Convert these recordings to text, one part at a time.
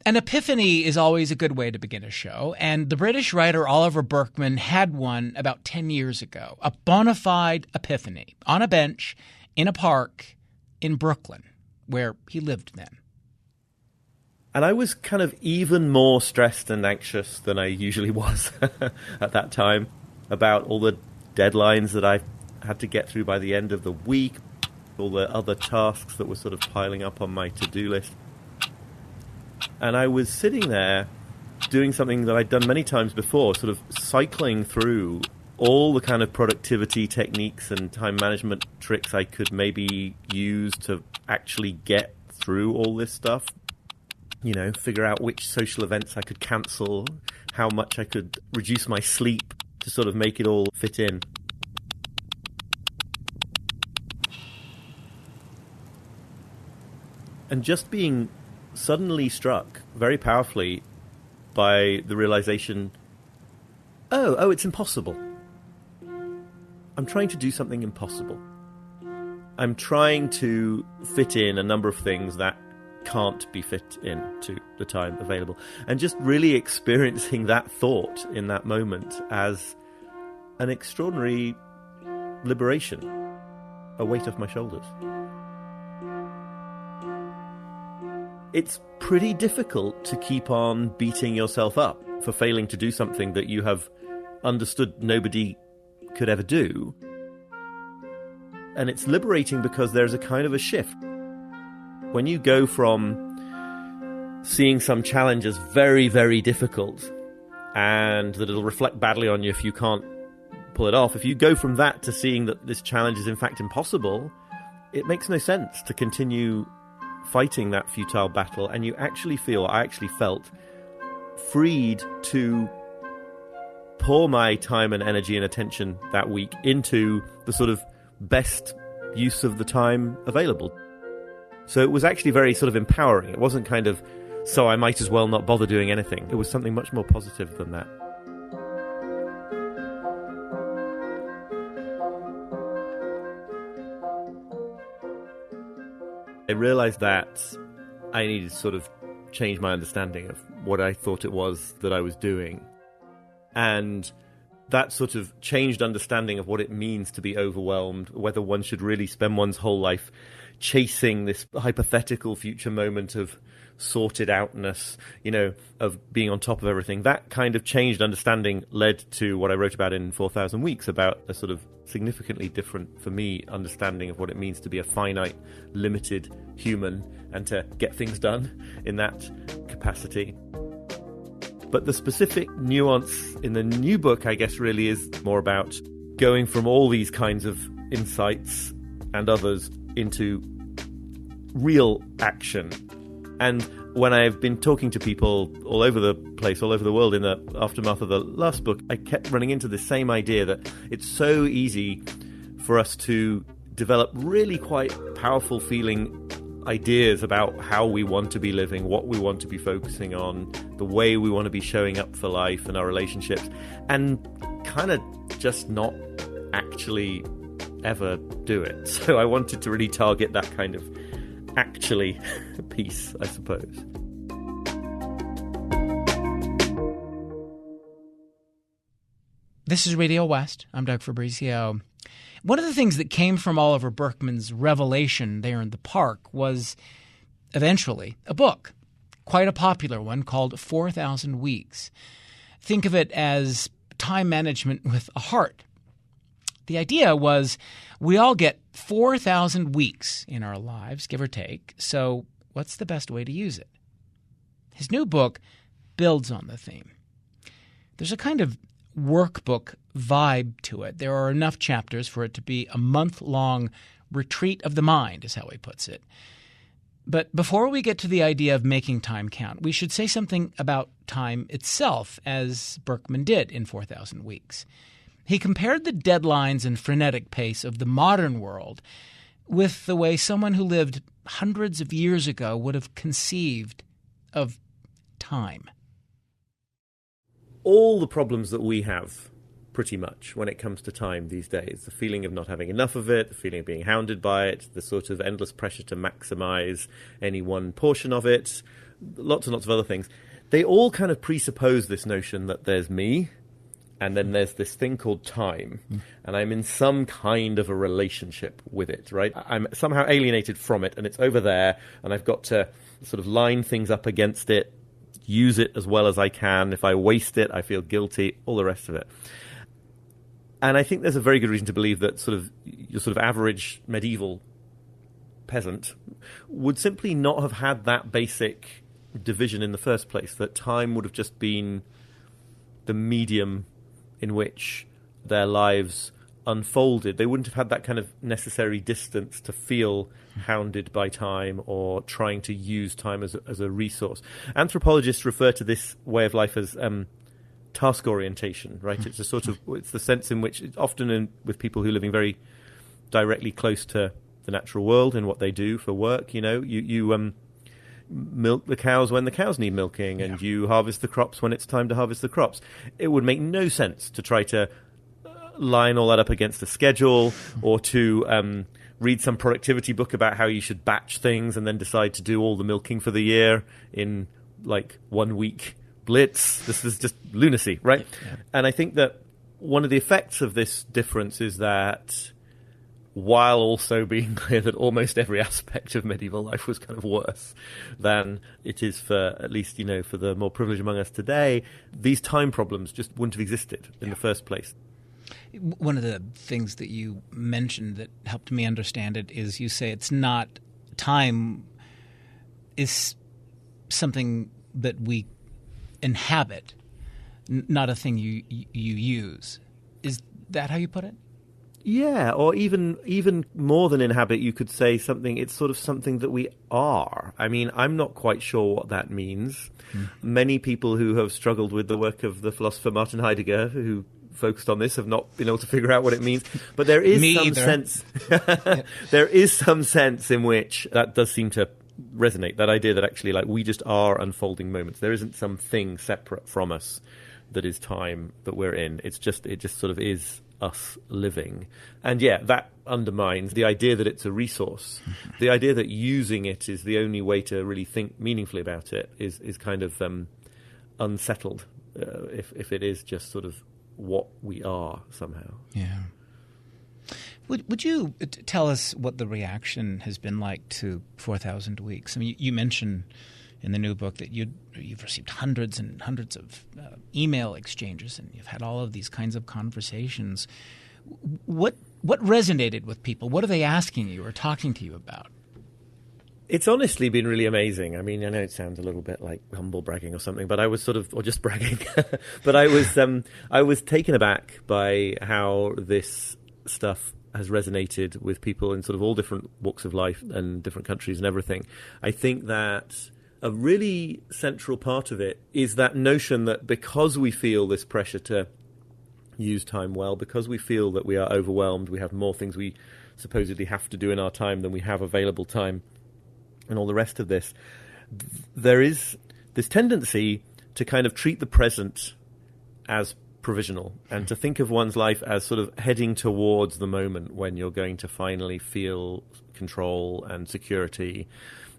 An epiphany is always a good way to begin a show, and the British writer Oliver Burkeman had one about 10 years ago, a bona fide epiphany, on a bench in a park in Brooklyn, where he lived then. And I was kind of even more stressed and anxious than I usually was at that time about all the deadlines that I had to get through by the end of the week, all the other tasks that were sort of piling up on my to-do list. And I was sitting there doing something that I'd done many times before, sort of cycling through all the kind of productivity techniques and time management tricks I could maybe use to actually get through all this stuff. You know, figure out which social events I could cancel, how much I could reduce my sleep to sort of make it all fit in. And just being suddenly struck very powerfully by the realization, oh, it's impossible. I'm trying to do something impossible. I'm trying to fit in a number of things that can't be fit into the time available. And just really experiencing that thought in that moment as an extraordinary liberation, a weight off my shoulders. It's pretty difficult to keep on beating yourself up for failing to do something that you have understood nobody could ever do. And it's liberating because there's a kind of a shift. When you go from seeing some challenge as very, very difficult and that it'll reflect badly on you if you can't pull it off, if you go from that to seeing that this challenge is in fact impossible, it makes no sense to continue fighting that futile battle, and I actually felt freed to pour my time and energy and attention that week into the sort of best use of the time available. So it was actually very sort of empowering. It wasn't kind of, so I might as well not bother doing anything. It was something much more positive than that. I realized that I needed to sort of change my understanding of what I thought it was that I was doing. And that sort of changed understanding of what it means to be overwhelmed, whether one should really spend one's whole life chasing this hypothetical future moment of sorted outness, you know, of being on top of everything. That kind of changed understanding led to what I wrote about in 4,000 Weeks, about a sort of significantly different, for me, understanding of what it means to be a finite, limited human and to get things done in that capacity. But the specific nuance in the new book, I guess, really is more about going from all these kinds of insights and others into real action. And when I've been talking to people all over the place, all over the world in the aftermath of the last book, I kept running into the same idea that it's so easy for us to develop really quite powerful feeling ideas about how we want to be living, what we want to be focusing on, the way we want to be showing up for life and our relationships, and kind of just not actually ever do it. So I wanted to really target that kind of actually piece, I suppose. This is Radio West. I'm Doug Fabrizio. One of the things that came from Oliver Burkeman's revelation there in the park was eventually a book, quite a popular one, called 4,000 Weeks. Think of it as time management with a heart. The idea was we all get 4,000 weeks in our lives, give or take, so what's the best way to use it? His new book builds on the theme. There's a kind of workbook vibe to it. There are enough chapters for it to be a month-long retreat of the mind, is how he puts it. But before we get to the idea of making time count, we should say something about time itself, as Burkeman did in 4,000 Weeks. He compared the deadlines and frenetic pace of the modern world with the way someone who lived hundreds of years ago would have conceived of time. All the problems that we have, pretty much, when it comes to time these days, the feeling of not having enough of it, the feeling of being hounded by it, the sort of endless pressure to maximize any one portion of it, lots and lots of other things. They all kind of presuppose this notion that there's me, and then there's this thing called time, and I'm in some kind of a relationship with it, right? I'm somehow alienated from it, and it's over there, and I've got to sort of line things up against it, use it as well as I can. If I waste it, I feel guilty, all the rest of it. And I think there's a very good reason to believe that your sort of average medieval peasant would simply not have had that basic division in the first place, that time would have just been the medium in which their lives unfolded. They wouldn't have had that kind of necessary distance to feel hounded by time or trying to use time as a resource. Anthropologists refer to this way of life as task orientation, right? It's it's the sense in which it's often with people who are living very directly close to the natural world and what they do for work. You milk the cows when the cows need milking, and you harvest the crops when it's time to harvest the crops. It would make no sense to try to line all that up against a schedule, or to read some productivity book about how you should batch things and then decide to do all the milking for the year in like 1 week blitz. This is just lunacy, right? Yeah. And I think that one of the effects of this difference is that, while also being clear that almost every aspect of medieval life was kind of worse than it is for, at least, for the more privileged among us today, these time problems just wouldn't have existed in the first place. One of the things that you mentioned that helped me understand it is you say it's not time is something that we inhabit, not a thing you use. Is that how you put it? Yeah, or even more than inhabit, you could say something. It's sort of something that we are. I mean, I'm not quite sure what that means. Many people who have struggled with the work of the philosopher Martin Heidegger, who focused on this, have not been able to figure out what it means. But there is sense. There is some sense in which that does seem to resonate. That idea that actually, like, we just are unfolding moments. There isn't something separate from us that is time that we're in. It just sort of is us living. And that undermines the idea that it's a resource. The idea that using it is the only way to really think meaningfully about it is kind of unsettled if it is just sort of what we are somehow. Yeah. Would you tell us what the reaction has been like to 4,000 Weeks? I mean, you mentioned in the new book that you've received hundreds and hundreds of email exchanges, and you've had all of these kinds of conversations. What resonated with people? What are they asking you or talking to you about? It's honestly been really amazing. I mean, I know it sounds a little bit like humble bragging or something, but I was or just bragging. But I was taken aback by how this stuff has resonated with people in sort of all different walks of life and different countries and everything. I think that a really central part of it is that notion that because we feel this pressure to use time well, because we feel that we are overwhelmed, we have more things we supposedly have to do in our time than we have available time, and all the rest of this, there is this tendency to kind of treat the present as provisional and to think of one's life as sort of heading towards the moment when you're going to finally feel control and security,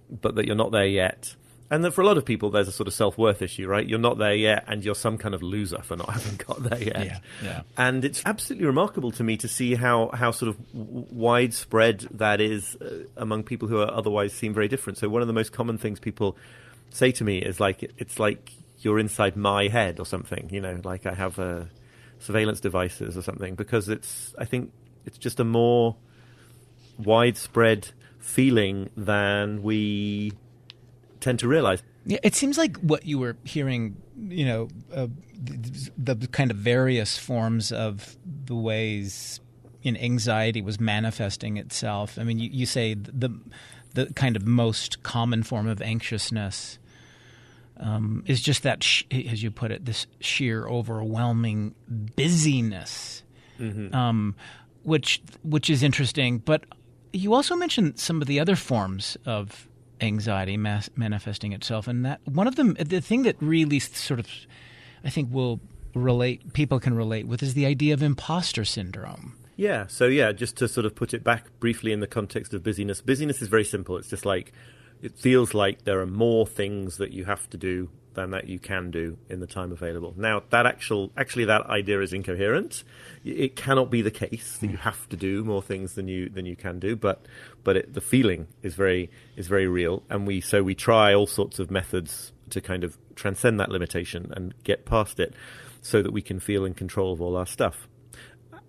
but that you're not there yet. And that for a lot of people, there's a sort of self-worth issue, right? You're not there yet, and you're some kind of loser for not having got there yet. Yeah. And it's absolutely remarkable to me to see how sort of widespread that is among people who are otherwise seem very different. So one of the most common things people say to me is like, it's like you're inside my head or something, like I have surveillance devices or something, because I think it's just a more widespread feeling than we tend to realize. Yeah, it seems like what you were hearing, the kind of various forms of the ways in anxiety was manifesting itself. I mean, you say the kind of most common form of anxiousness is just that, as you put it, this sheer overwhelming busyness, which is interesting. But you also mentioned some of the other forms of anxiety manifesting itself, and that one of them, the thing that really sort of, I think, people can relate with, is the idea of imposter syndrome. Yeah. So just to sort of put it back briefly in the context of busyness is very simple. It's just like it feels like there are more things that you have to do than that you can do in the time available. Now, that actually that idea is incoherent. It cannot be the case that you have to do more things than you can do, but the feeling is very real, and we try all sorts of methods to kind of transcend that limitation and get past it, so that we can feel in control of all our stuff.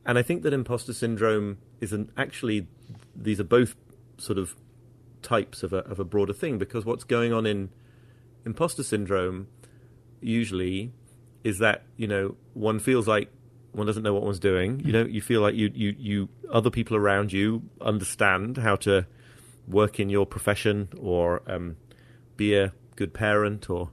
And I think that imposter syndrome actually these are both sort of types of a broader thing, because what's going on in imposter syndrome usually is that, one feels like one doesn't know what one's doing. You feel like you other people around you understand how to work in your profession, or be a good parent, or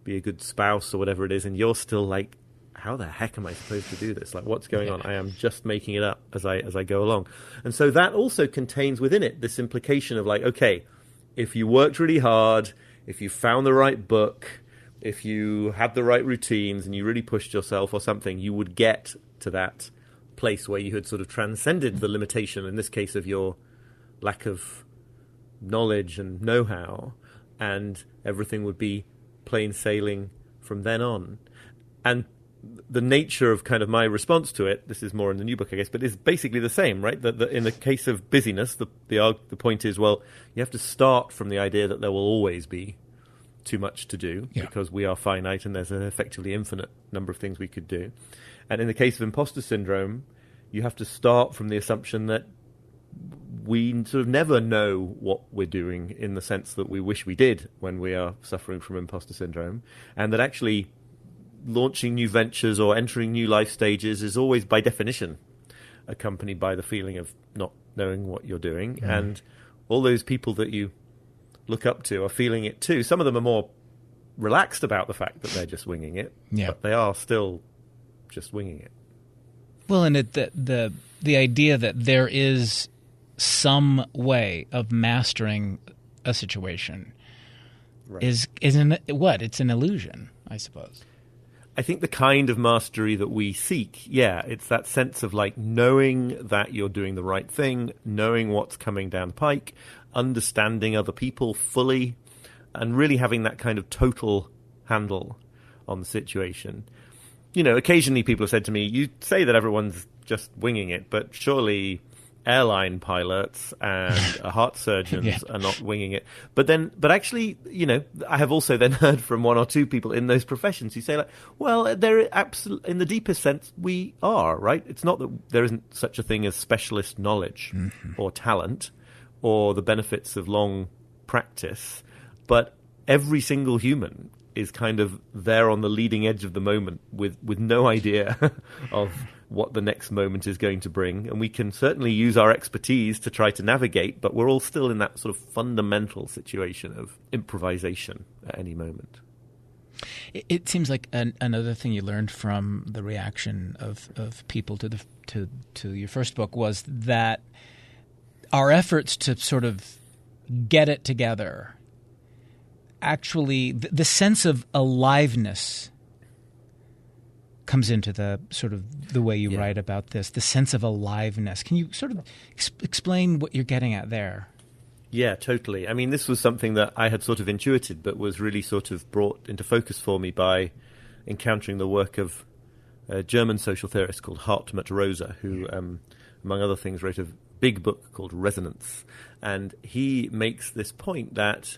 be a good spouse, or whatever it is, and you're still like, how the heck am I supposed to do this? Like, what's going on? I am just making it up as I go along. And so that also contains within it this implication of like, okay, if you worked really hard, if you found the right book, if you had the right routines and you really pushed yourself or something, you would get to that place where you had sort of transcended the limitation, in this case of your lack of knowledge and know-how, and everything would be plain sailing from then on. And the nature of kind of my response to it, this is more in the new book, I guess, but is basically the same, right? That in the case of busyness, the point is, well, you have to start from the idea that there will always be too much to do, because we are finite and there's an effectively infinite number of things we could do. And in the case of imposter syndrome, you have to start from the assumption that we sort of never know what we're doing, in the sense that we wish we did when we are suffering from imposter syndrome, and that actually launching new ventures or entering new life stages is always by definition accompanied by the feeling of not knowing what you're doing. And all those people that you look up to are feeling it too. Some of them are more relaxed about the fact that they're just winging it, but they are still just winging it. Well, and the idea that there is some way of mastering a situation is it's an illusion, I suppose. I think the kind of mastery that we seek, it's that sense of like knowing that you're doing the right thing, knowing what's coming down the pike, understanding other people fully, and really having that kind of total handle on the situation. Occasionally people have said to me, you say that everyone's just winging it, but surely airline pilots and heart surgeons are not winging it. But actually, I have also then heard from one or two people in those professions who say, like, well, there absolutely, in the deepest sense, we are, right? It's not that there isn't such a thing as specialist knowledge or talent or the benefits of long practice, but every single human is kind of there on the leading edge of the moment with no idea of what the next moment is going to bring. And we can certainly use our expertise to try to navigate, but we're all still in that sort of fundamental situation of improvisation at any moment. It seems like another thing you learned from the reaction of people to your first book was that our efforts to sort of get it together, actually the sense of aliveness comes into the sort of the way you write about this, the sense of aliveness. Can you sort of explain what you're getting at there? Yeah, totally. I mean, this was something that I had sort of intuited, but was really sort of brought into focus for me by encountering the work of a German social theorist called Hartmut Rosa, who, among other things, wrote a big book called Resonance. And he makes this point that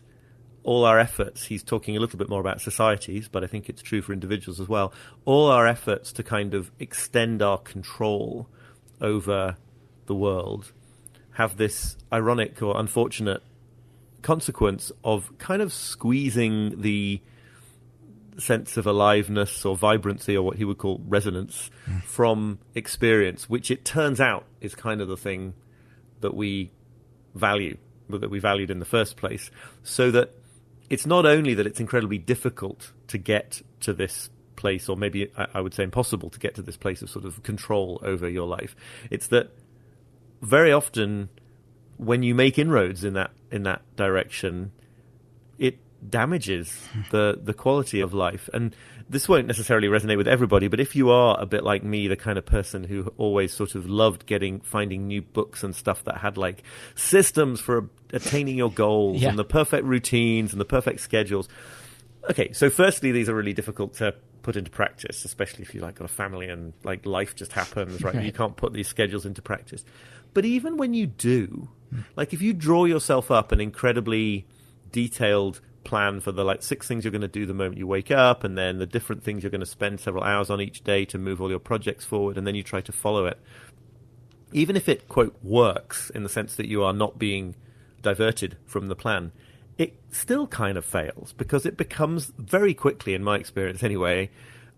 all our efforts, he's talking a little bit more about societies, but I think it's true for individuals as well, all our efforts to kind of extend our control over the world have this ironic or unfortunate consequence of kind of squeezing the sense of aliveness or vibrancy, or what he would call resonance, from experience, which it turns out is kind of the thing that we value, that we valued in the first place. So that it's not only that it's incredibly difficult to get to this place, or maybe I would say impossible to get to this place of sort of control over your life. It's that very often when you make inroads in that direction, it damages the quality of life. And this won't necessarily resonate with everybody, but if you are a bit like me, the kind of person who always sort of loved finding new books and stuff that had like systems for attaining your goals and the perfect routines and the perfect schedules. Okay, so firstly, these are really difficult to put into practice, especially if you like got a family and like life just happens, right? You can't put these schedules into practice. But even when you do, like if you draw yourself up an incredibly detailed plan for the like 6 things you're going to do the moment you wake up, and then the different things you're going to spend several hours on each day to move all your projects forward, and then you try to follow it, even if it, quote, works in the sense that you are not being diverted from the plan, it still kind of fails because it becomes very quickly, in my experience anyway,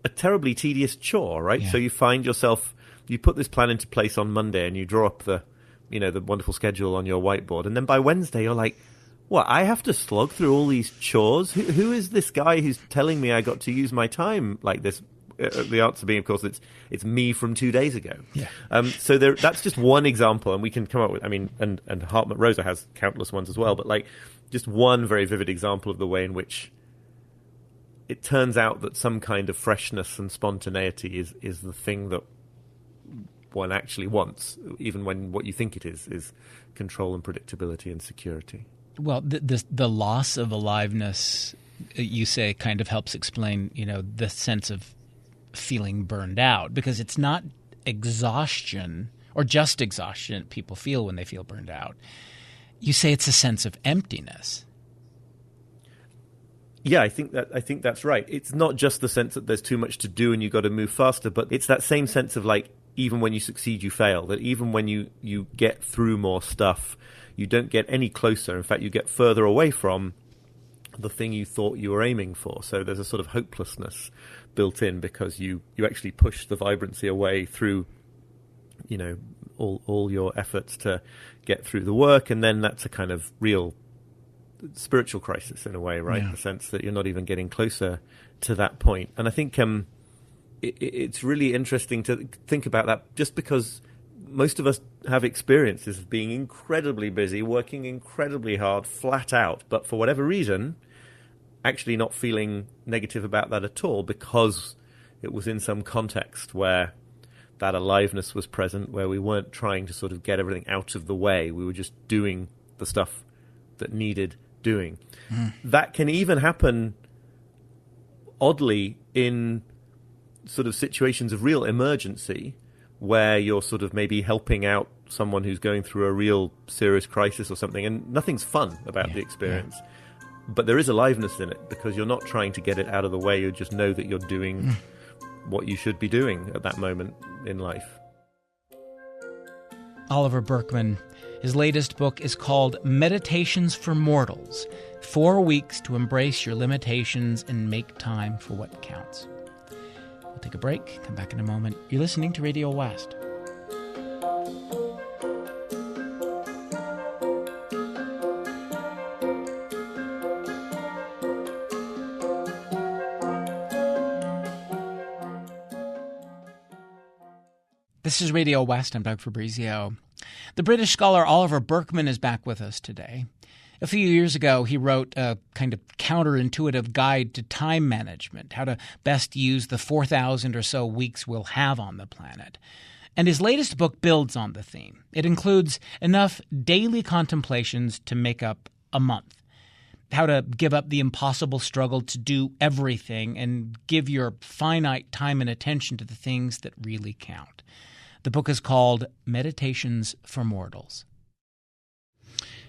a terribly tedious chore, right? So you find yourself, you put this plan into place on Monday and you draw up the wonderful schedule on your whiteboard, and then by Wednesday you're like, what, I have to slog through all these chores? Who is this guy who's telling me I got to use my time like this? The answer being, of course, it's me from 2 days ago. So that's just one example, and we can come up with, and Hartmut Rosa has countless ones as well, but like just one very vivid example of the way in which it turns out that some kind of freshness and spontaneity is the thing that one actually wants, even when what you think it is control and predictability and security. Well, the loss of aliveness, you say, kind of helps explain, the sense of feeling burned out, because it's not exhaustion or just exhaustion people feel when they feel burned out. You say it's a sense of emptiness. Yeah, I think that's right. It's not just the sense that there's too much to do and you got to move faster, but it's that same sense of like, even when you succeed, you fail. That even when you get through more stuff, you don't get any closer. In fact, you get further away from the thing you thought you were aiming for. So there's a sort of hopelessness built in because you actually push the vibrancy away through, all your efforts to get through the work. And then that's a kind of real spiritual crisis in a way, right? The sense that you're not even getting closer to that point. And I think it's really interesting to think about that, just because most of us have experiences of being incredibly busy, working incredibly hard, flat out, but for whatever reason, actually not feeling negative about that at all, because it was in some context where that aliveness was present, where we weren't trying to sort of get everything out of the way. We were just doing the stuff that needed doing. That can even happen, oddly, in sort of situations of real emergency, where you're sort of maybe helping out someone who's going through a real serious crisis or something, and nothing's fun about the experience. But there is aliveness in it, because you're not trying to get it out of the way. You just know that you're doing what you should be doing at that moment in life. Oliver Burkeman, his latest book is called Meditations for Mortals, 4 weeks to embrace your limitations and make time for what counts. We'll take a break, come back in a moment. You're listening to Radio West. This is Radio West. I'm Doug Fabrizio. The British scholar Oliver Burkeman is back with us today. A few years ago, he wrote a kind of counterintuitive guide to time management, how to best use the 4,000 or so weeks we'll have on the planet. And his latest book builds on the theme. It includes enough daily contemplations to make up a month. How to give up the impossible struggle to do everything and give your finite time and attention to the things that really count. The book is called Meditations for Mortals.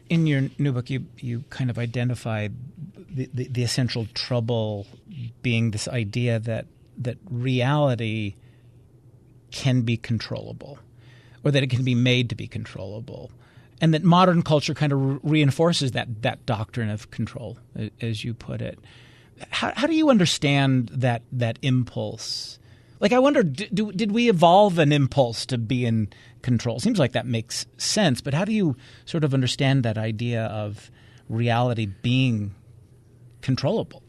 In your new book, you kind of identify the essential trouble being this idea that reality can be controllable, or that it can be made to be controllable, and that modern culture kind of reinforces that doctrine of control, as you put it. How do you understand that impulse? Like, I wonder, did we evolve an impulse to be in control? Seems like that makes sense, but how do you sort of understand that idea of reality being controllable?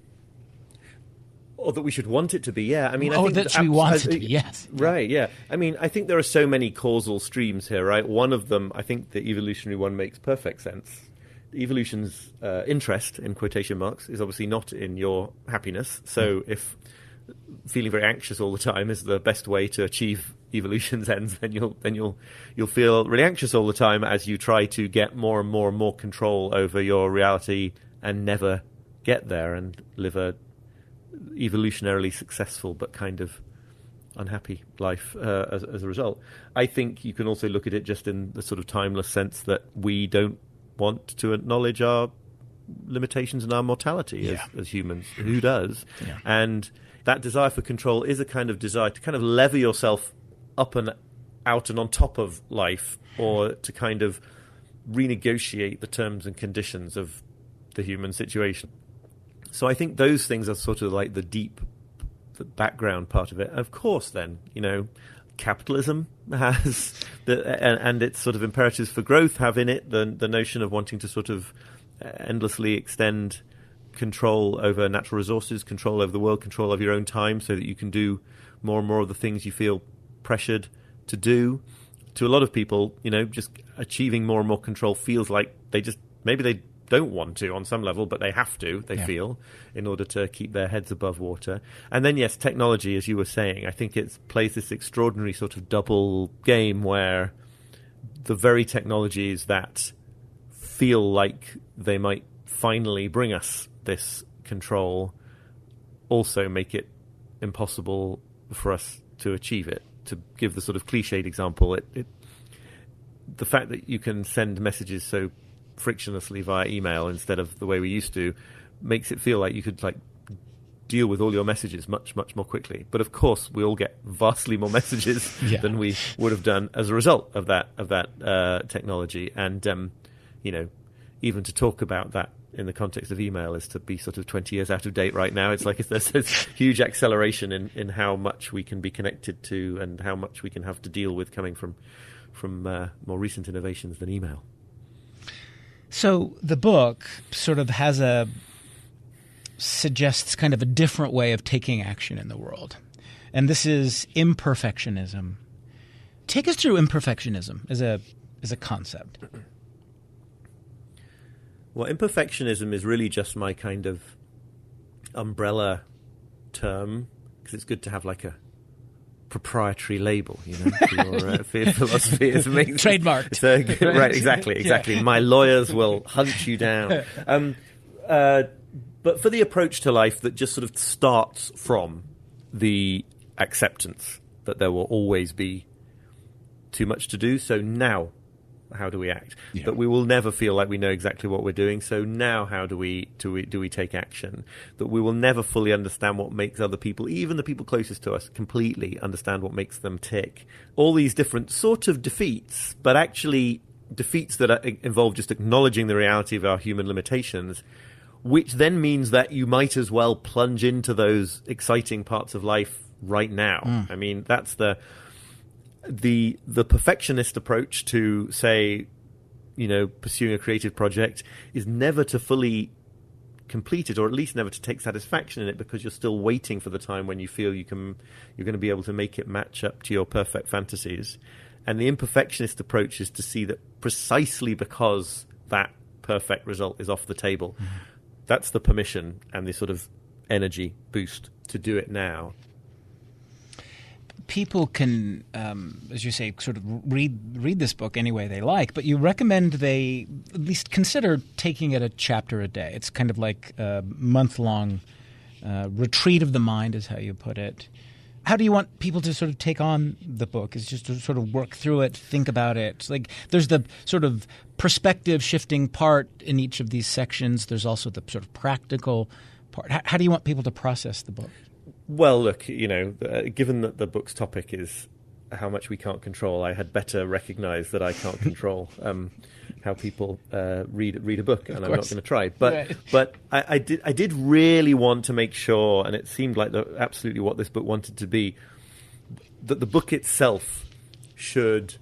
Or that we should want it to be, yeah. I mean, I think that we want it to be, yes. Right, yeah. I mean, I think there are so many causal streams here, right? One of them, I think the evolutionary one makes perfect sense, evolution's interest, in quotation marks, is obviously not in your happiness. So if feeling very anxious all the time is the best way to achieve evolution's ends, then you'll feel really anxious all the time as you try to get more and more and more control over your reality and never get there and live a evolutionarily successful but kind of unhappy life as a result. I think you can also look at it just in the sort of timeless sense that we don't want to acknowledge our limitations and our mortality as humans. Who does? Yeah. And that desire for control is a kind of desire to kind of lever yourself up and out and on top of life, or to kind of renegotiate the terms and conditions of the human situation. So I think those things are sort of like the background part of it. Of course, then, capitalism has and its sort of imperatives for growth have in it the notion of wanting to sort of endlessly extend control over natural resources, control over the world, control over your own time, so that you can do more and more of the things you feel pressured to do. To a lot of people, just achieving more and more control feels like maybe they don't want to on some level, but they have to, feel, in order to keep their heads above water. And then, yes, technology, as you were saying, I think it plays this extraordinary sort of double game where the very technologies that feel like they might finally bring us this control also make it impossible for us to achieve it. To give the sort of cliched example, the fact that you can send messages so frictionlessly via email instead of the way we used to makes it feel like you could deal with all your messages much, much more quickly. But of course, we all get vastly more messages than we would have done as a result of that technology. And even to talk about that in the context of email is to be sort of 20 years out of date right now. It's like there's this huge acceleration in how much we can be connected to and how much we can have to deal with coming from more recent innovations than email. So the book sort of suggests kind of a different way of taking action in the world. And this is imperfectionism. Take us through imperfectionism as a concept. Well, imperfectionism is really just my kind of umbrella term, because it's good to have like a proprietary label, for your philosophy. Trademarked. Right, exactly. Yeah. My lawyers will hunt you down. But for the approach to life that just sort of starts from the acceptance that there will always be too much to do, so now how do we act? Yeah. That we will never feel like we know exactly what we're doing, so now how do we take action? That we will never fully understand what makes other people, even the people closest to us, completely understand what makes them tick. All these different sort of defeats, but actually defeats that involve just acknowledging the reality of our human limitations, which then means that you might as well plunge into those exciting parts of life right now. I mean, that's the perfectionist approach to, say, pursuing a creative project is never to fully complete it, or at least never to take satisfaction in it, because you're still waiting for the time when you feel you're going to be able to make it match up to your perfect fantasies. And the imperfectionist approach is to see that precisely because that perfect result is off the table, that's the permission and the sort of energy boost to do it now. People can, as you say, sort of read this book any way they like, but you recommend they at least consider taking it a chapter a day. It's kind of like a month-long retreat of the mind, is how you put it. How do you want people to sort of take on the book? Is just to sort of work through it, think about it? Like, there's the sort of perspective shifting part in each of these sections. There's also the sort of practical part. How do you want people to process the book? Well, look, given that the book's topic is how much we can't control, I had better recognize that I can't control how people read a book, and I'm not going to try. But I did really want to make sure, and it seemed like absolutely what this book wanted to be, that the book itself should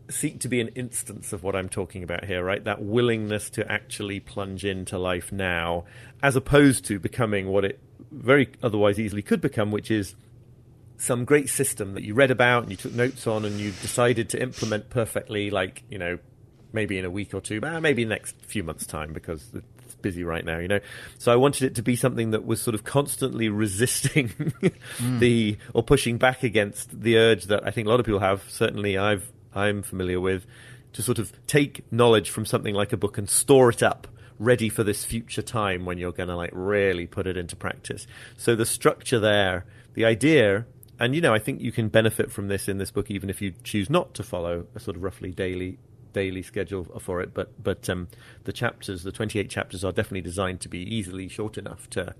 seek to be an instance of what I'm talking about here, right? That willingness to actually plunge into life now, as opposed to becoming what it very otherwise easily could become, which is some great system that you read about and you took notes on and you decided to implement perfectly, like, maybe in a week or two, maybe next few months' time, because it's busy right now, So I wanted it to be something that was sort of constantly resisting or pushing back against the urge that I think a lot of people have, certainly I'm familiar with, to sort of take knowledge from something like a book and store it up, ready for this future time when you're going to really put it into practice. So the structure there, the idea, and I think you can benefit from this in this book even if you choose not to follow a sort of roughly daily schedule for it, but the chapters, the 28 chapters, are definitely designed to be easily short enough to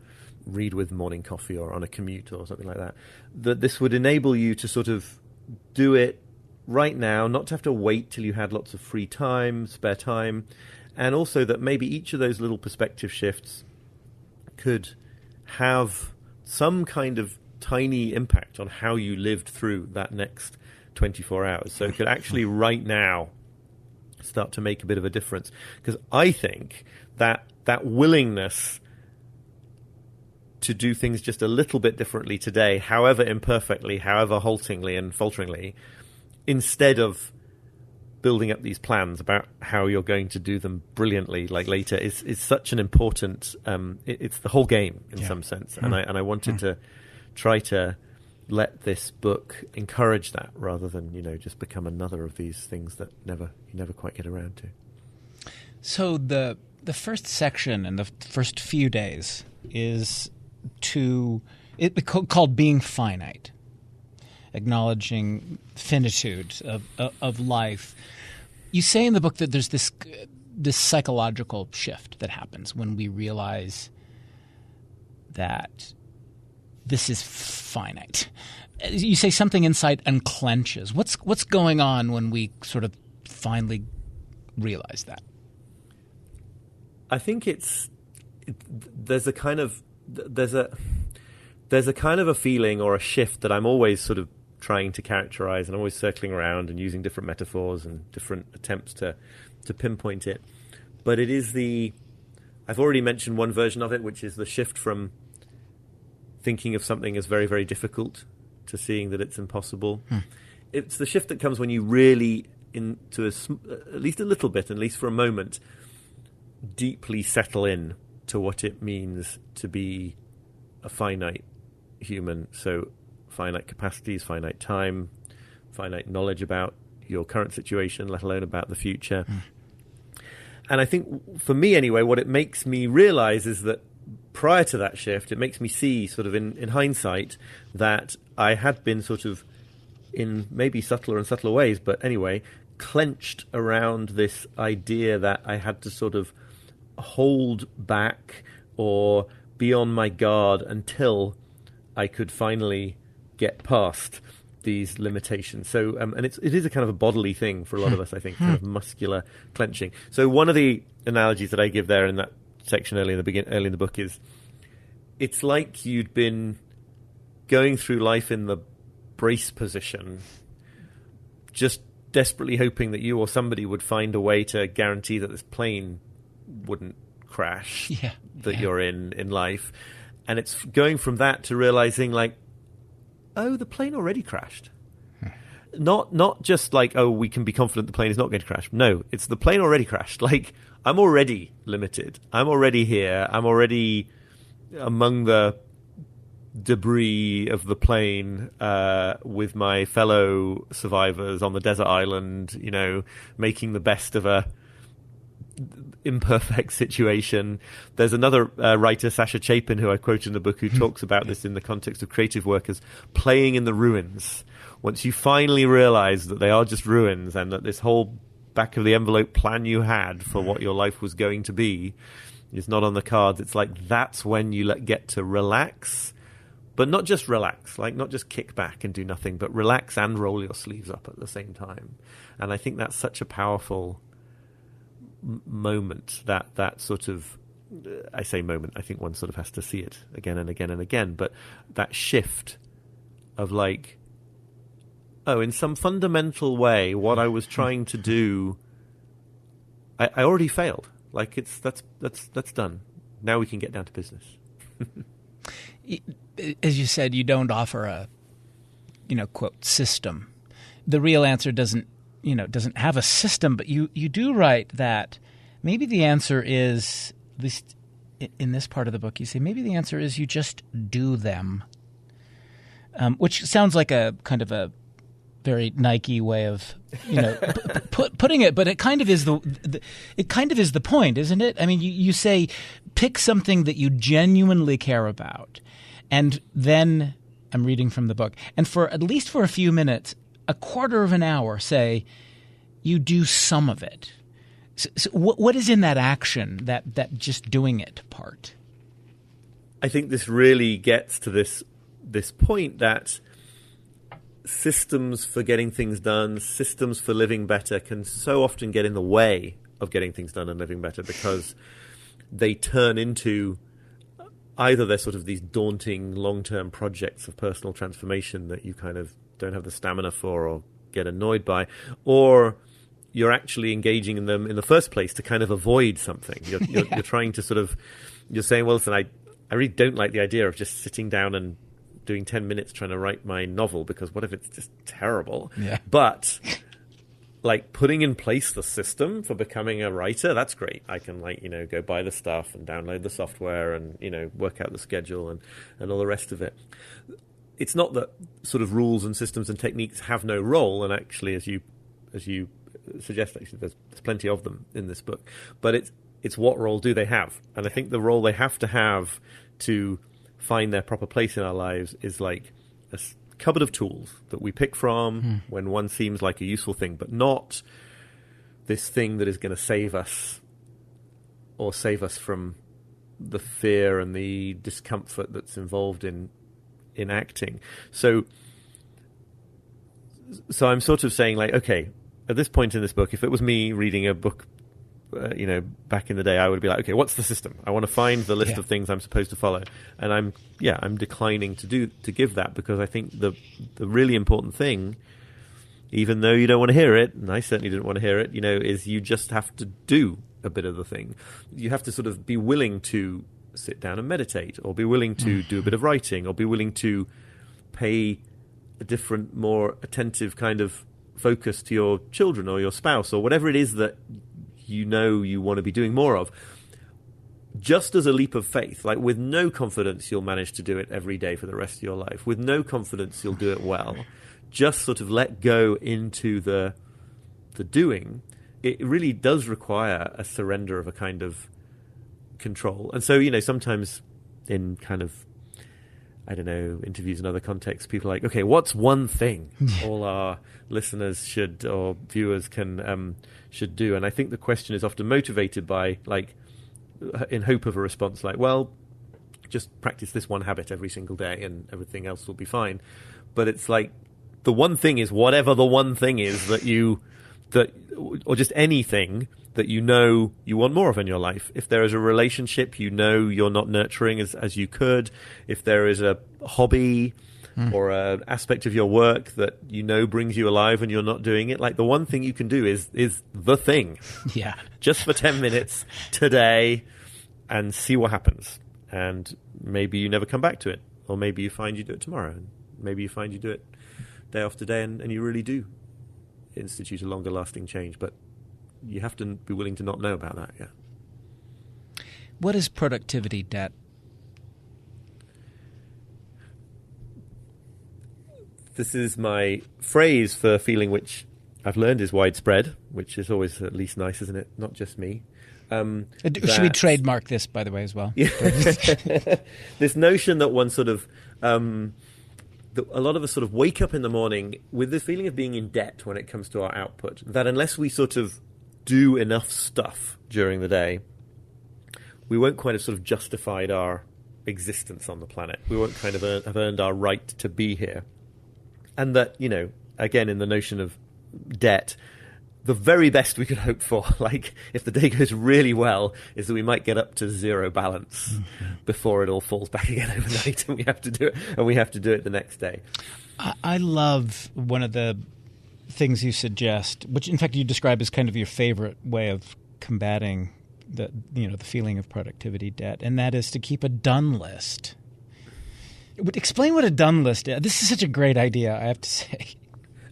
read with morning coffee or on a commute or something like that. That this would enable you to sort of do it right now, not to have to wait till you had lots of free time, spare time, and also that maybe each of those little perspective shifts could have some kind of tiny impact on how you lived through that next 24 hours. So it could actually right now start to make a bit of a difference. Because I think that willingness to do things just a little bit differently today, however imperfectly, however haltingly and falteringly, instead of building up these plans about how you're going to do them brilliantly later, is such an important it's the whole game in some sense. And I wanted to try to let this book encourage that, rather than just become another of these things that you never quite get around to. So the first section and the first few days is called Being Finite, acknowledging finitude of life. You say in the book that there's this psychological shift that happens when we realize that this is finite. You say something inside unclenches. What's going on when we sort of finally realize that? I think there's a kind of a feeling or a shift that I'm always sort of trying to characterize, and I'm always circling around and using different metaphors and different attempts to pinpoint it. But it is I've already mentioned one version of it, which is the shift from thinking of something as very, very difficult to seeing that it's impossible. It's the shift that comes when you really, into at least a little bit, at least for a moment, deeply settle in to what it means to be a finite human. So finite capacities, finite time, finite knowledge about your current situation, let alone about the future. And I think, for me anyway, what it makes me realize is that prior to that shift, it makes me see, sort of in hindsight, that I had been sort of, in maybe subtler and subtler ways, but anyway, clenched around this idea that I had to sort of hold back or be on my guard until I could finally get past these limitations. So, and it is a kind of a bodily thing for a lot of us, I think, kind of muscular clenching. So one of the analogies that I give there in that section early in the book is, it's like you'd been going through life in the brace position, just desperately hoping that you or somebody would find a way to guarantee that this plane wouldn't crash you're in life. And it's going from that to realizing, oh, the plane already crashed. Not just we can be confident the plane is not going to crash. No, it's the plane already crashed. I'm already limited. I'm already here. I'm already among the debris of the plane with my fellow survivors on the desert island, making the best of a imperfect situation. There's another writer, Sasha Chapin, who I quote in the book, who talks about this in the context of creative work as playing in the ruins. Once you finally realize that they are just ruins, and that this whole back of the envelope plan you had for what your life was going to be is not on the cards, it's that's when you get to relax, but not just relax, not just kick back and do nothing, but relax and roll your sleeves up at the same time. And I think that's such a powerful moment, that sort of, I say moment, I think one sort of has to see it again and again and again, but that shift of in some fundamental way, what I was trying to do, I already failed. That's done. Now we can get down to business. As you said, you don't offer a, quote, system. The real answer doesn't doesn't have a system, but you do write that maybe the answer is, at least in this part of the book, you say maybe the answer is you just do them, which sounds like a kind of a very Nike way of putting it, but it kind of is the point, isn't it? I mean, you say pick something that you genuinely care about, and then I'm reading from the book, and at least for a few minutes, a quarter of an hour, say you do some of it. So what is in that action, that just doing it part? I think this really gets to this point that systems for getting things done, systems for living better can so often get in the way of getting things done and living better, because they turn into either they're sort of these daunting long-term projects of personal transformation that you kind of don't have the stamina for or get annoyed by, or you're actually engaging in them in the first place to kind of avoid something. You're trying to you're saying, well, listen, I really don't like the idea of just sitting down and doing 10 minutes trying to write my novel, because what if it's just terrible? Yeah. But like putting in place the system for becoming a writer, that's great. I can go buy the stuff and download the software and, work out the schedule and all the rest of it. It's not that sort of rules and systems and techniques have no role. And actually, as you suggest, actually, there's plenty of them in this book, but it's what role do they have? And I think the role they have to find their proper place in our lives is like a cupboard of tools that we pick from when one seems like a useful thing, but not this thing that is going to save us or save us from the fear and the discomfort that's involved in acting. So I'm sort of saying, like, okay, at this point in this book, if it was me reading a book back in the day, I would be like, okay, what's the system? I want to find the list of things I'm supposed to follow. And I'm declining to give that, because I think the really important thing, even though you don't want to hear it, and I certainly didn't want to hear it, is you just have to do a bit of the thing. You have to sort of be willing to sit down and meditate, or be willing to do a bit of writing, or be willing to pay a different, more attentive kind of focus to your children or your spouse, or whatever it is that you want to be doing more of, just as a leap of faith. Like, with no confidence you'll manage to do it every day for the rest of your life. With no confidence you'll do it well. Just sort of let go into the doing. It really does require a surrender of a kind of control. And so, sometimes in kind of, I don't know, interviews and other contexts, people are like, okay, what's one thing all our listeners should, or viewers should do? And I think the question is often motivated by, like, in hope of a response like, well, just practice this one habit every single day and everything else will be fine. But it's like, the one thing is whatever the one thing is or just anything that you want more of in your life. If there is a relationship you're not nurturing as you could, if there is a hobby or an aspect of your work that brings you alive and you're not doing it, like, the one thing you can do is the thing. Yeah. Just for 10 minutes today, and see what happens. And maybe you never come back to it, or maybe you find you do it tomorrow, and maybe you find you do it day after day, and you really do institute a longer lasting change. But you have to be willing to not know about that. Yeah. What is productivity debt? This is my phrase for feeling which I've learned is widespread, which is always at least nice, isn't it? Not just me. Should we trademark this, by the way, as well? This notion that one sort of... that a lot of us sort of wake up in the morning with this feeling of being in debt when it comes to our output, that unless we sort of do enough stuff during the day, we won't quite have sort of justified our existence on the planet. We won't kind of have earned our right to be here. And that, again, in the notion of debt, the very best we could hope for, like, if the day goes really well, is that we might get up to zero balance before it all falls back again overnight, and we have to do it the next day. I love one of the things you suggest, which in fact you describe as kind of your favorite way of combating the feeling of productivity debt, and that is to keep a done list. Explain what a done list is. This is such a great idea, I have to say.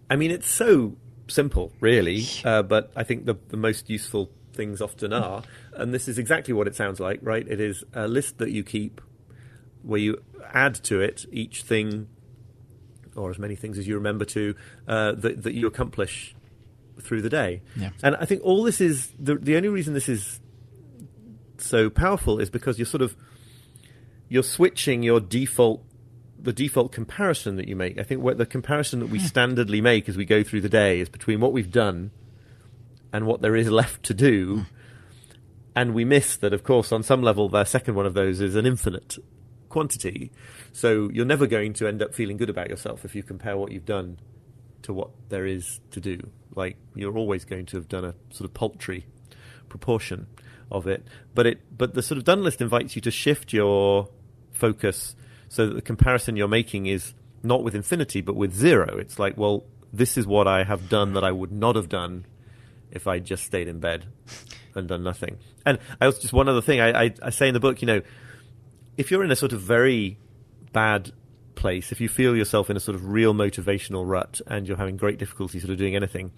I mean, it's so simple, really, but I think the most useful things often are. And this is exactly what it sounds like, right? It is a list that you keep where you add to it each thing, or as many things as you remember to, that you accomplish through the day. Yeah. And I think all this is, the only reason this is so powerful is because you're switching the default comparison that you make. I think what the comparison that we standardly make as we go through the day is between what we've done and what there is left to do. And we miss that, of course, on some level, the second one of those is an infinite quantity. So you're never going to end up feeling good about yourself if you compare what you've done to what there is to do. Like, you're always going to have done a sort of paltry proportion of it. But the sort of done list invites you to shift your focus so that the comparison you're making is not with infinity, but with zero. It's like, well, this is what I have done that I would not have done if I just stayed in bed and done nothing. And I also, just one other thing, I say in the book, if you're in a sort of very bad place, if you feel yourself in a sort of real motivational rut and you're having great difficulty sort of doing anything,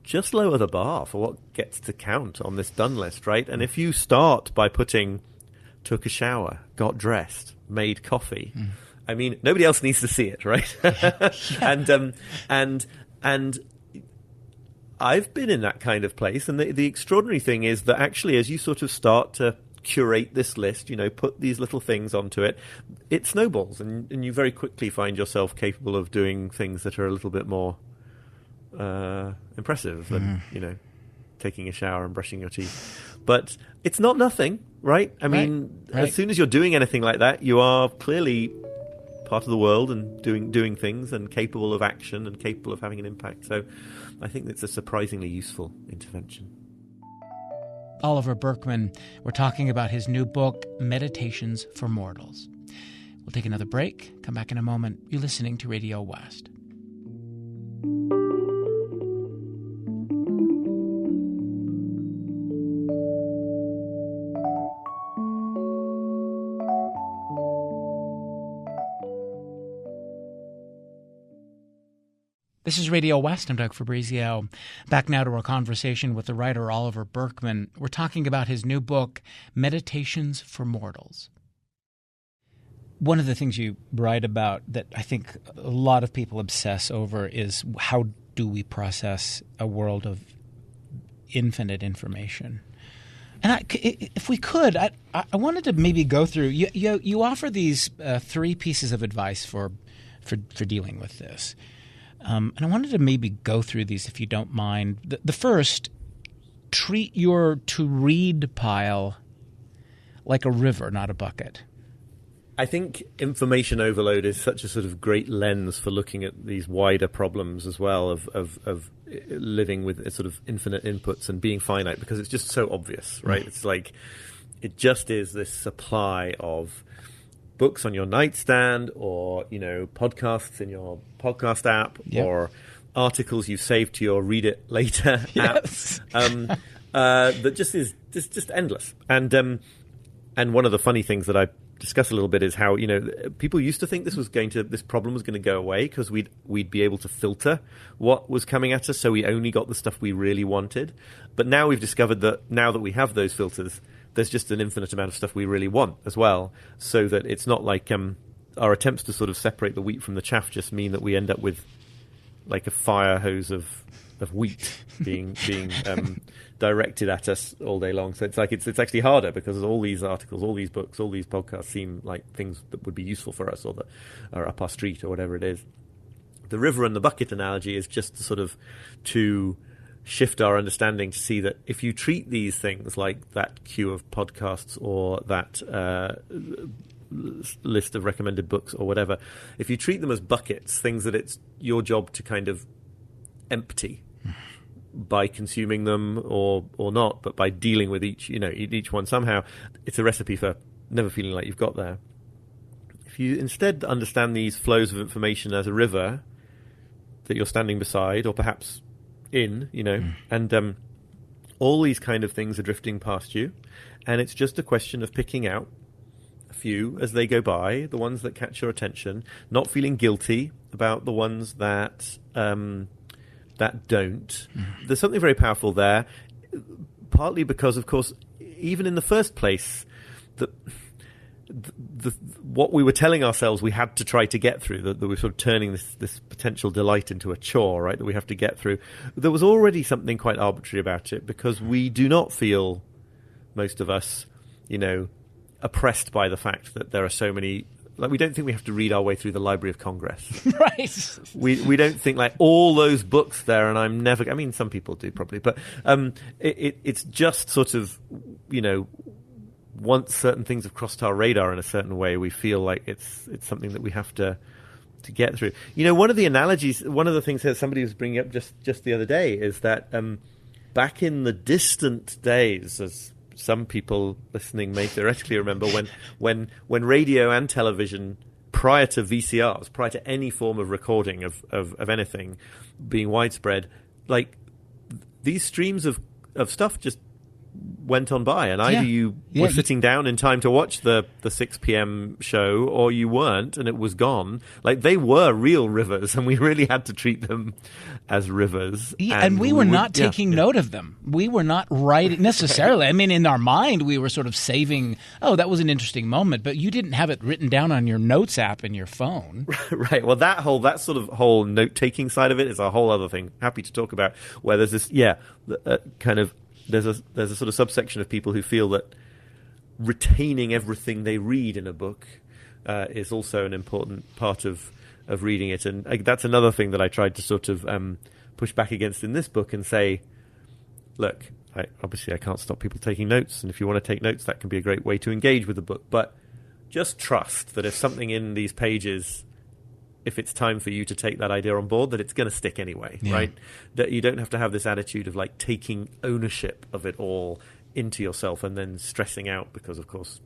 just lower the bar for what gets to count on this done list, right? And if you start by putting took a shower, got dressed, made coffee, I mean, nobody else needs to see it, right? Yeah. And I've been in that kind of place, and the extraordinary thing is that actually as you sort of start to curate this list, put these little things onto it, it snowballs, and you very quickly find yourself capable of doing things that are a little bit more impressive than, taking a shower and brushing your teeth. But it's not nothing, right? I mean, as soon as you're doing anything like that, you are clearly part of the world and doing things and capable of action and capable of having an impact. So I think it's a surprisingly useful intervention. Oliver Burkeman, we're talking about his new book, Meditations for Mortals. We'll take another break, come back in a moment. You're listening to Radio West. This is Radio West. I'm Doug Fabrizio. Back now to our conversation with the writer Oliver Burkeman. We're talking about his new book, Meditations for Mortals. One of the things you write about that I think a lot of people obsess over is how do we process a world of infinite information? And if we could, I wanted to maybe go through. You offer these three pieces of advice for dealing with this. And I wanted to maybe go through these, if you don't mind. The first, treat your to-read pile like a river, not a bucket. I think information overload is such a sort of great lens for looking at these wider problems as well of living with sort of infinite inputs and being finite, because it's just so obvious, right? It's like it just is this supply of books on your nightstand, or podcasts in your podcast app, or articles you save to your read it later app, that just is just endless. And one of the funny things that I discuss a little bit is how people used to think this problem was going to go away because we'd be able to filter what was coming at us, so we only got the stuff we really wanted. But now we've discovered that now that we have those filters, there's just an infinite amount of stuff we really want as well, so that it's not like our attempts to sort of separate the wheat from the chaff just mean that we end up with like a fire hose of wheat being directed at us all day long. So it's like it's actually harder because all these articles, all these books, all these podcasts seem like things that would be useful for us, or that are up our street, or whatever it is. The river and the bucket analogy is just sort of to shift our understanding to see that if you treat these things like that queue of podcasts or that list of recommended books or whatever, if you treat them as buckets, things that it's your job to kind of empty by consuming them or not, but by dealing with each one somehow, it's a recipe for never feeling like you've got there. If you instead understand these flows of information as a river that you're standing beside, or perhaps in, and all these kind of things are drifting past you, and it's just a question of picking out a few as they go by, the ones that catch your attention, not feeling guilty about the ones that that don't. There's something very powerful there, partly because, of course, even in the first place, what we were telling ourselves we had to try to get through, that we're sort of turning this potential delight into a chore, right, that we have to get through, there was already something quite arbitrary about it, because we do not feel, most of us, oppressed by the fact that there are so many. Like, we don't think we have to read our way through the Library of Congress. Right. We don't think, like, all those books there, and I'm never... I mean, some people do probably, but it's just sort of, once certain things have crossed our radar in a certain way, we feel like it's something that we have to get through. One of the analogies, one of the things that somebody was bringing up just the other day is that back in the distant days, as some people listening may theoretically remember, when radio and television, prior to VCRs, prior to any form of recording of anything being widespread, like, these streams of stuff just went on by, and either you were sitting down in time to watch the 6 p.m. show, or you weren't, and it was gone. Like, they were real rivers, and we really had to treat them as rivers. Yeah, and we were not taking note of them. We were not writing necessarily. I mean, in our mind, we were sort of saving, that was an interesting moment, but you didn't have it written down on your notes app in your phone. Right. Well, that sort of whole note-taking side of it is a whole other thing. Happy to talk about, where there's this, kind of, there's a sort of subsection of people who feel that retaining everything they read in a book is also an important part of reading it. And that's another thing that I tried to sort of push back against in this book and say, look, obviously I can't stop people taking notes, and if you want to take notes, that can be a great way to engage with the book. But just trust that if something in these pages, if it's time for you to take that idea on board, that it's going to stick anyway, right? That you don't have to have this attitude of, like, taking ownership of it all into yourself and then stressing out because, of course,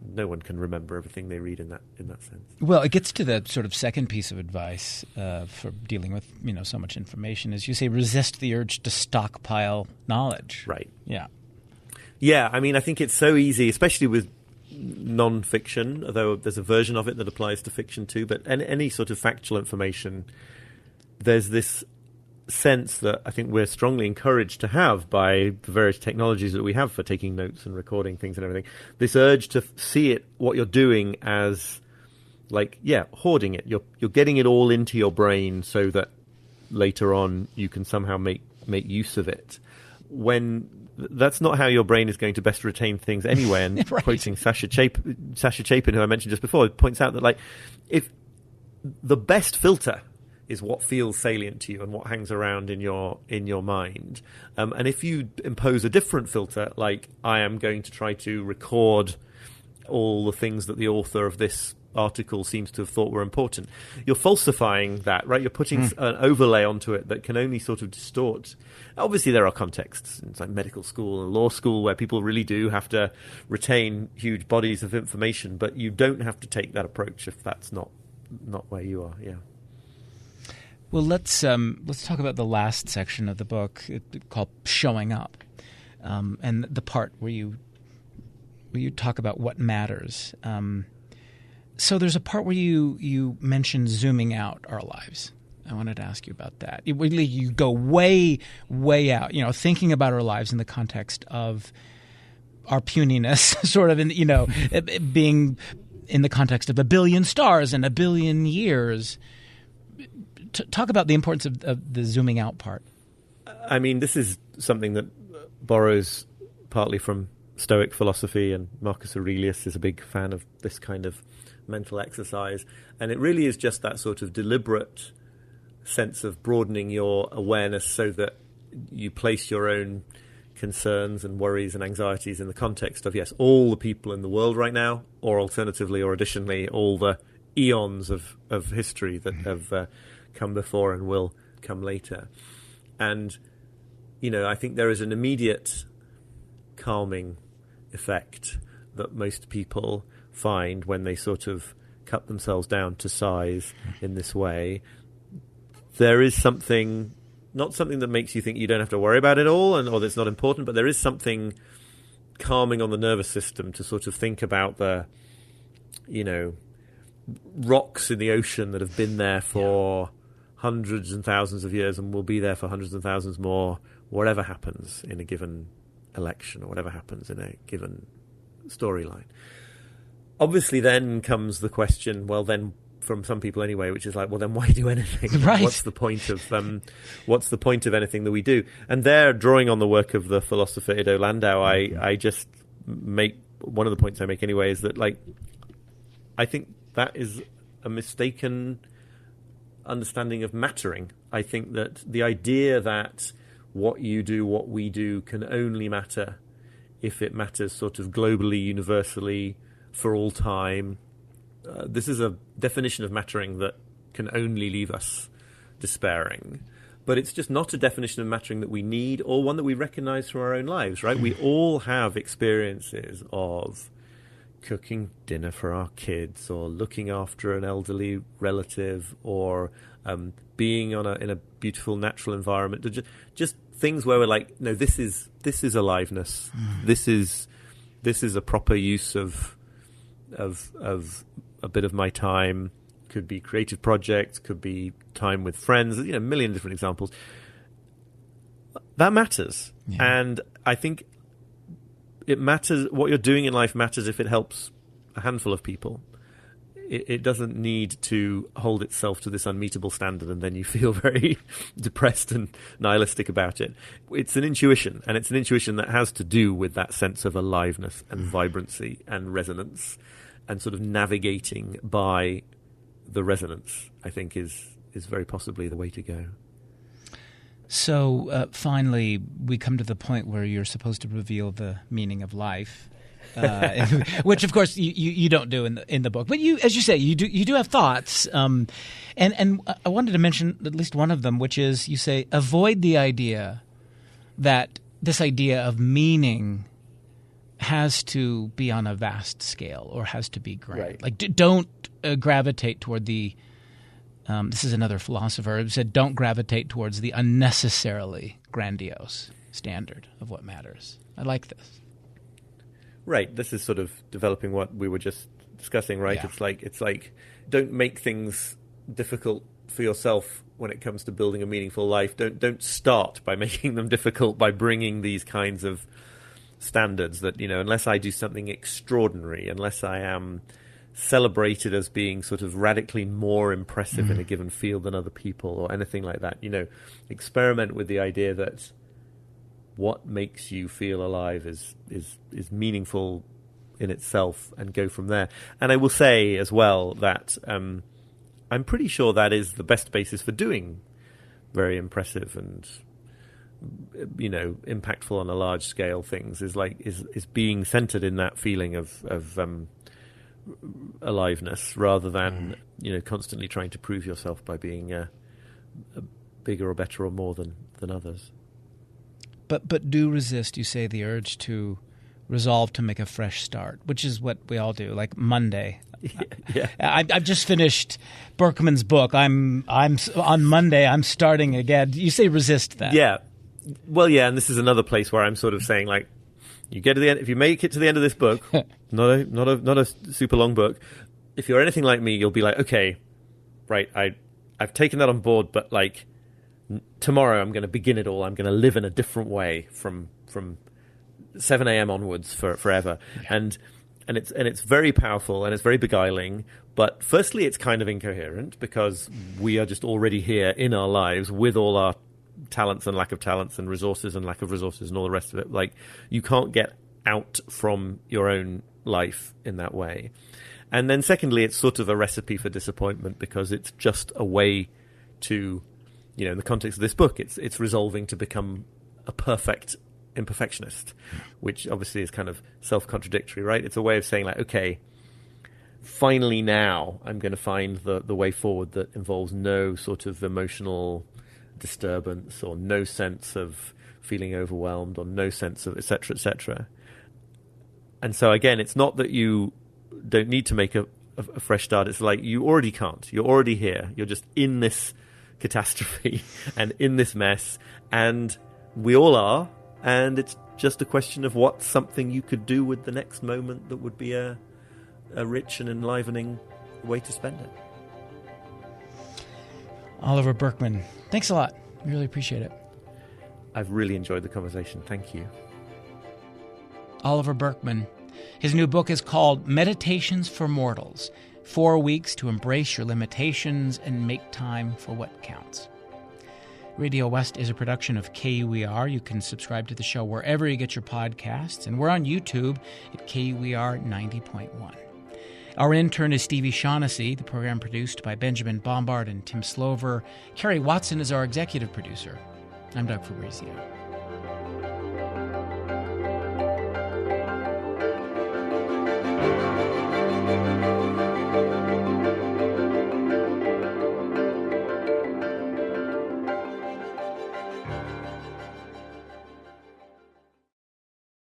no one can remember everything they read in that sense. Well, it gets to the sort of second piece of advice for dealing with so much information, is you say resist the urge to stockpile knowledge. Right. Yeah. Yeah, I mean, I think it's so easy, especially with non-fiction, although there's a version of it that applies to fiction too, but any sort of factual information, there's this sense that I think we're strongly encouraged to have by the various technologies that we have for taking notes and recording things and everything, this urge to see it, what you're doing, as, like, hoarding it. You're getting it all into your brain so that later on you can somehow make use of it, when that's not how your brain is going to best retain things anyway. And right. Quoting Sasha Chapin, who I mentioned just before, points out that, like, if the best filter is what feels salient to you and what hangs around in your mind, and if you impose a different filter, like, I am going to try to record all the things that the author of this article seems to have thought were important, you're falsifying that, right? You're putting an overlay onto it that can only sort of distort. Obviously, there are contexts, it's like medical school and law school, where people really do have to retain huge bodies of information, but you don't have to take that approach if that's not where you are. Yeah. Well, let's talk about the last section of the book called "Showing Up," and the part where you talk about what matters. So there's a part where you mention zooming out our lives. I wanted to ask you about that. You go way, way out, thinking about our lives in the context of our puniness, sort of being in the context of 1 billion stars and 1 billion years. Talk about the importance of the zooming out part. I mean, this is something that borrows partly from Stoic philosophy, and Marcus Aurelius is a big fan of this kind of mental exercise, and it really is just that sort of deliberate sense of broadening your awareness so that you place your own concerns and worries and anxieties in the context of, yes, all the people in the world right now, or alternatively or additionally all the eons of history that have come before and will come later. And I think there is an immediate calming effect that most people find when they sort of cut themselves down to size in this way. There is something, not something that makes you think you don't have to worry about it all or that's not important, but there is something calming on the nervous system to sort of think about the, rocks in the ocean that have been there for hundreds and thousands of years and will be there for hundreds and thousands more, whatever happens in a given election or whatever happens in a given storyline. Obviously, then comes the question, well, then, from some people anyway, which is like, well, then why do anything? Right. What's the point of anything that we do? And there, drawing on the work of the philosopher Ido Landau, I just make, one of the points I make anyway is that, like, I think that is a mistaken understanding of mattering. I think that the idea that what you do, what we do, can only matter if it matters sort of globally, universally, for all time. This is a definition of mattering that can only leave us despairing. But it's just not a definition of mattering that we need or one that we recognize from our own lives, right? We all have experiences of cooking dinner for our kids or looking after an elderly relative or being in a beautiful natural environment. Just things where we're like, no, this is aliveness. This is a proper use of a bit of my time. Could be creative projects, could be time with friends, a million different examples. That matters. Yeah. And I think it matters, what you're doing in life matters if it helps a handful of people. It doesn't need to hold itself to this unmeetable standard and then you feel very depressed and nihilistic about it. It's an intuition, and it's an intuition that has to do with that sense of aliveness and vibrancy and resonance, and sort of navigating by the resonance, I think, is very possibly the way to go. So finally, we come to the point where you're supposed to reveal the meaning of life, which, of course, you don't do in the book. But you, as you say, you do have thoughts, and I wanted to mention at least one of them, which is you say avoid the idea that this idea of meaning has to be on a vast scale or has to be grand. Right. Like, don't gravitate toward the this is another philosopher who said, don't gravitate towards the unnecessarily grandiose standard of what matters. I like this. Right. This is sort of developing what we were just discussing, right? Yeah. It's like don't make things difficult for yourself when it comes to building a meaningful life. Don't start by making them difficult by bringing these kinds of standards that, unless I do something extraordinary, unless I am celebrated as being sort of radically more impressive in a given field than other people or anything like that, experiment with the idea that what makes you feel alive is meaningful in itself and go from there. And I will say as well that I'm pretty sure that is the best basis for doing very impressive and impactful on a large scale things is being centered in that feeling of aliveness rather than constantly trying to prove yourself by being bigger or better or more than others. But do resist, you say, the urge to resolve to make a fresh start, which is what we all do. Like Monday, yeah. I've just finished Burkeman's book. I'm on Monday. I'm starting again. You say resist that. Yeah. Well, yeah, and this is another place where I'm sort of saying, like, you get to the end. If you make it to the end of this book, not a super long book, if you're anything like me, you'll be like, okay, right, I've taken that on board, but like tomorrow I'm going to begin it all. I'm going to live in a different way from 7 a.m. onwards forever, yeah. and it's very powerful and it's very beguiling. But firstly, it's kind of incoherent because we are just already here in our lives with all our talents and lack of talents and resources and lack of resources and all the rest of it. Like, you can't get out from your own life in that way. And then secondly, it's sort of a recipe for disappointment because it's just a way to, in the context of this book, it's resolving to become a perfect imperfectionist, which obviously is kind of self-contradictory, right? It's a way of saying, like, okay, finally now I'm going to find the way forward that involves no sort of emotional disturbance or no sense of feeling overwhelmed or no sense of et cetera. And so again, it's not that you don't need to make a fresh start. It's like you already can't. You're already here. You're just in this catastrophe and in this mess, and we all are, and it's just a question of what's something you could do with the next moment that would be a rich and enlivening way to spend it. Oliver Burkeman, thanks a lot. We really appreciate it. I've really enjoyed the conversation. Thank you. Oliver Burkeman. His new book is called Meditations for Mortals, 4 weeks to embrace your limitations and make time for what counts. Radio West is a production of KUER. You can subscribe to the show wherever you get your podcasts, and we're on YouTube at KUER 90.1. Our intern is Stevie Shaughnessy, the program produced by Benjamin Bombard and Tim Slover. Kerry Watson is our executive producer. I'm Doug Fabrizio.